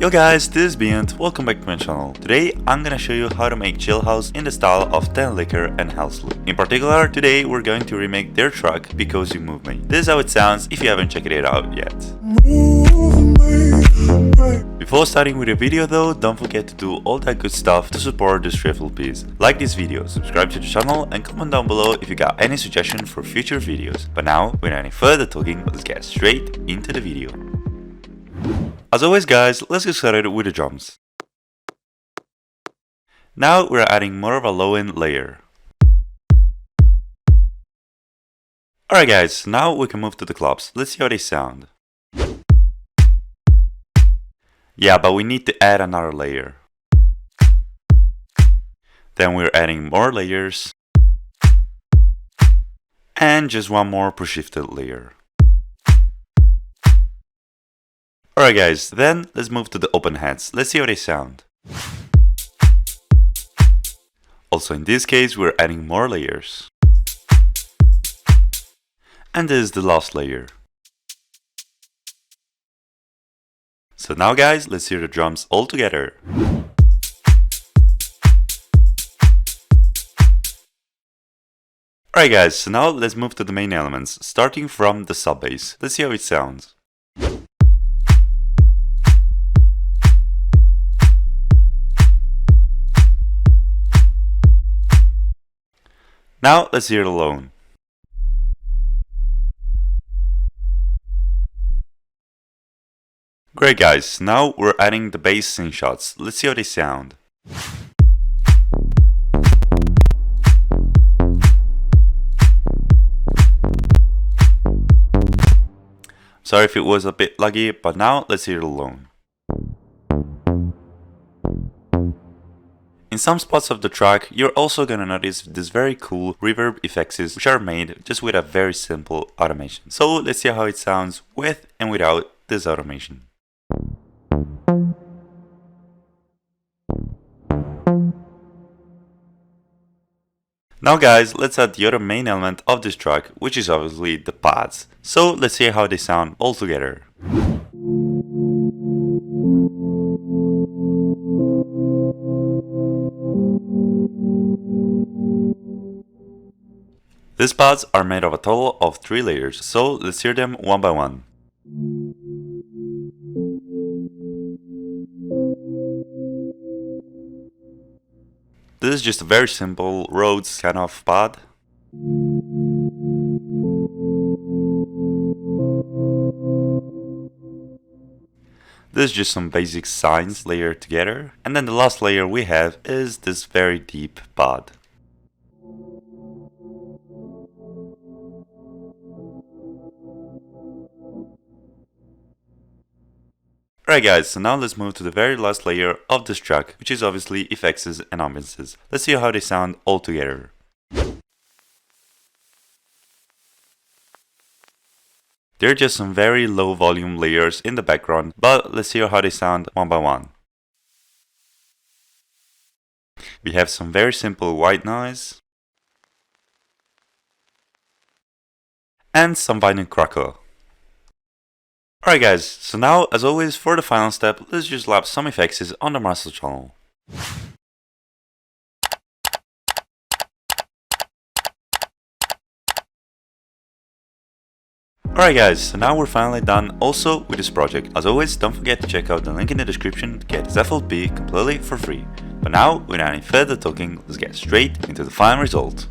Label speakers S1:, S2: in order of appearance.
S1: Yo guys, this is BIONT, welcome back to my channel. Today I'm gonna show you how to make chill house in the style of Tinlicker Helsloot. In particular, today we're going to remake their track Because You Move Me. This is how it sounds if you haven't checked it out yet. Before starting with the video though, don't forget to do all that good stuff to support this FLPs. Like this video, subscribe to the channel and comment down below if you got any suggestion for future videos. But now, without any further talking, let's get straight into the video. As always guys, let's get started with the drums. Now we're adding more of a low-end layer. Alright guys, now we can move to the claps. Let's see how they sound. Yeah, but we need to add another layer. Then we're adding more layers. And just one more pre-shifted layer. Alright guys, then let's move to the open hats. Let's see how they sound. Also in this case we're adding more layers. And this is the last layer. So now guys, let's hear the drums all together. Alright guys, so now let's move to the main elements, starting from the sub bass. Let's see how it sounds. Now let's hear it alone. Great guys, now we're adding the bass synth shots. Let's see how they sound. Sorry if it was a bit laggy, but now let's hear it alone. In some spots of the track, you're also gonna notice this very cool reverb effects which are made just with a very simple automation. So let's see how it sounds with and without this automation. Now guys, let's add the other main element of this track, which is obviously the pads. So let's see how they sound all together. These pads are made of a total of 3 layers, so let's hear them one by one. This is just a very simple Rhodes kind of pad. This is just some basic signs layered together, and then the last layer we have is this very deep pad. Alright guys, so now let's move to the very last layer of this track, which is obviously effects and ambiances. Let's see how they sound all together. They're just some very low volume layers in the background, but let's hear how they sound one by one. We have some very simple white noise. And some violin crackle. Alright guys, so now as always for the final step, let's just lap some effects on the master channel. Alright guys, so now we're finally done also with this project. As always, don't forget to check out the link in the description to get this FLP completely for free. But now, without any further talking, let's get straight into the final result.